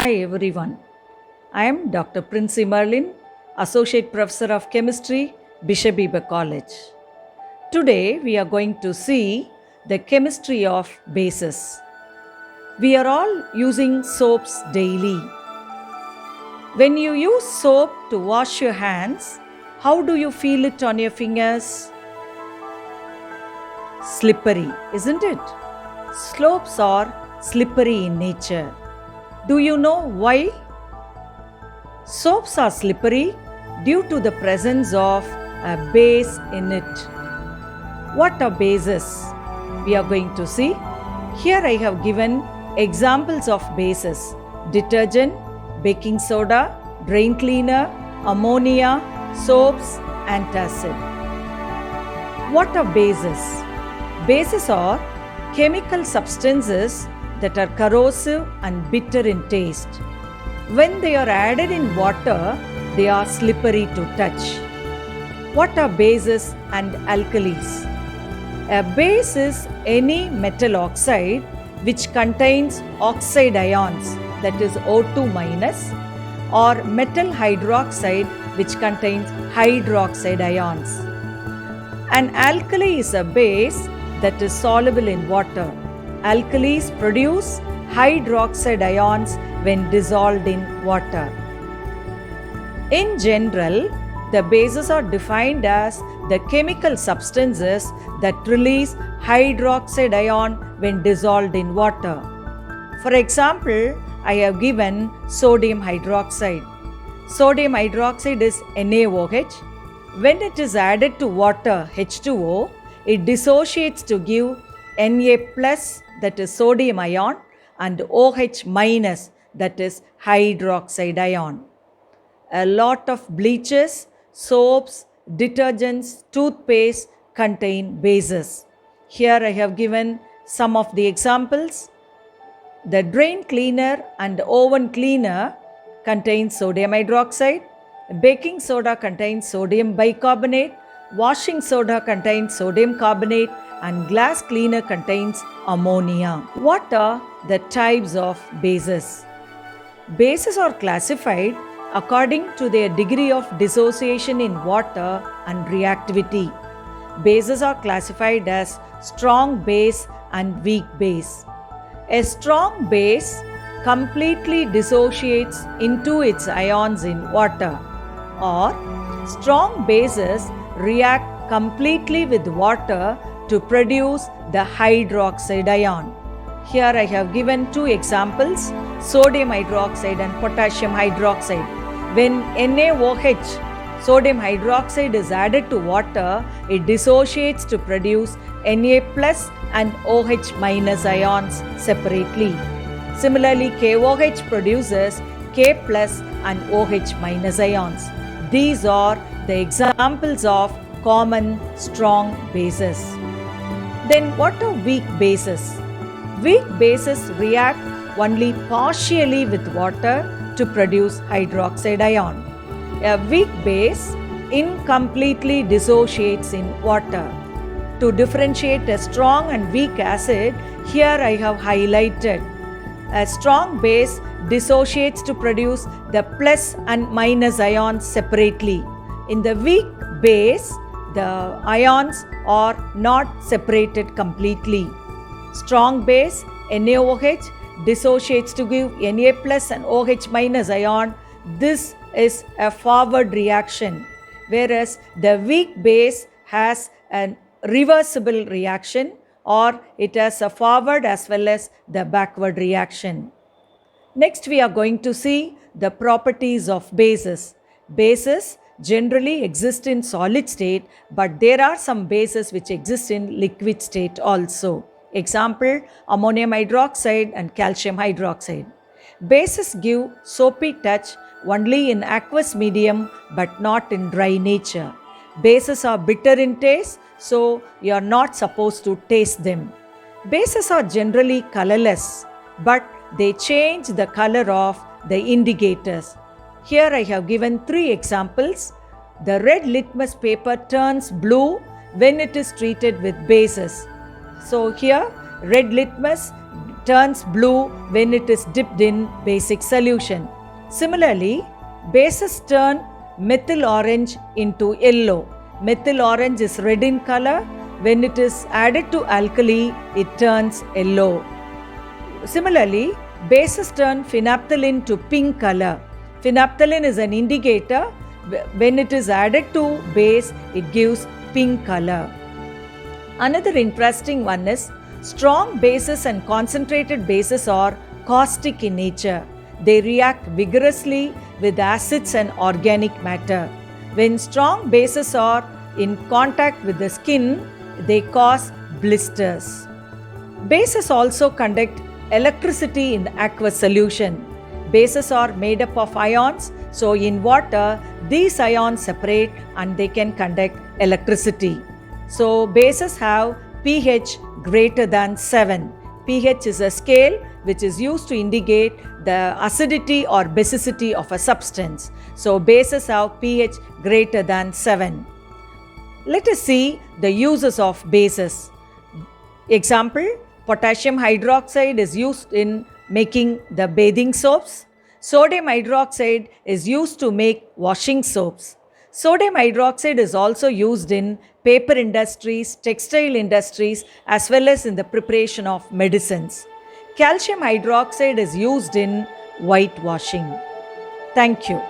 Hi everyone, I am Dr. Princy Merlin, Associate Professor of Chemistry, Bishop Heber College. Today we are going to see the chemistry of bases. We are all using soaps daily. When you use soap to wash your hands, how do you feel it on your fingers? Slippery, isn't it? Soaps are slippery in nature. Do you know why? Soaps are slippery due to the presence of a base in it. What are bases? We are going to see. Here I have given examples of bases: detergent, baking soda, drain cleaner, ammonia, soaps, antacid. What are bases? Bases are chemical substances that are corrosive and bitter in taste. When they are added in water, they are slippery to touch. What are bases and alkalis? A base is any metal oxide which contains oxide ions, that is O2 minus, or metal hydroxide which contains hydroxide ions. An alkali is a base that is soluble in water. Alkalis produce hydroxide ions when dissolved in water. In general, the bases are defined as the chemical substances that release hydroxide ion when dissolved in water. For example, I have given sodium hydroxide. Sodium hydroxide is NaOH. When it is added to water, H2O, it dissociates to give Na plus, that is sodium ion, and OH minus, that is hydroxide ion. A lot of bleaches, soaps, detergents, toothpaste contain bases. Here I have given some of the examples. The drain cleaner and oven cleaner contains sodium hydroxide. Baking soda contains sodium bicarbonate. Washing soda contains sodium carbonate, and glass cleaner contains ammonia. What are the types of bases? Bases are classified according to their degree of dissociation in water and reactivity. Bases are classified as strong base and weak base. A strong base completely dissociates into its ions in water, or strong bases react completely with water to produce the hydroxide ion. Here I have given two examples: sodium hydroxide and potassium hydroxide. When NaOH, sodium hydroxide, is added to water, it dissociates to produce Na plus and OH minus ions separately. Similarly, KOH produces K plus and OH minus ions. These are the examples of common strong bases. Then what are weak bases? Weak bases react only partially with water to produce hydroxide ion. A weak base incompletely dissociates in water. To differentiate a strong and weak acid, here I have highlighted. A strong base dissociates to produce the plus and minus ions separately. In the weak base, the ions are not separated completely. Strong base, NaOH, dissociates to give Na plus and OH minus ion. This is a forward reaction, whereas the weak base has a reversible reaction, or it has a forward as well as the backward reaction. Next, we are going to see the properties of bases. Bases generally exist in solid state, but there are some bases which exist in liquid state also. Example, ammonium hydroxide and calcium hydroxide. Bases give soapy touch only in aqueous medium but not in dry nature. Bases are bitter in taste, so you are not supposed to taste them. Bases are generally colorless, but they change the color of the indicators. Here I have given three examples. The red litmus paper turns blue when it is treated with bases. So here red litmus turns blue when it is dipped in basic solution. Similarly, bases turn methyl orange into yellow. Methyl orange is red in color. When it is added to alkali, it turns yellow. Similarly, bases turn phenolphthalein to pink color. Phenolphthalein is an indicator. When it is added to base, it gives pink color. Another interesting one is strong bases and concentrated bases are caustic in nature. They react vigorously with acids and organic matter. When strong bases are in contact with the skin, they cause blisters. Bases also conduct electricity in the aqueous solution. Bases are made up of ions, so in water, these ions separate and they can conduct electricity. So bases have pH greater than 7. pH is a scale which is used to indicate the acidity or basicity of a substance. So bases have pH greater than 7. Let us see the uses of bases. Example, potassium hydroxide is used in making the bathing soaps. Sodium hydroxide is used to make washing soaps. Sodium hydroxide is also used in paper industries, textile industries, as well as in the preparation of medicines. Calcium hydroxide is used in whitewashing. Thank you.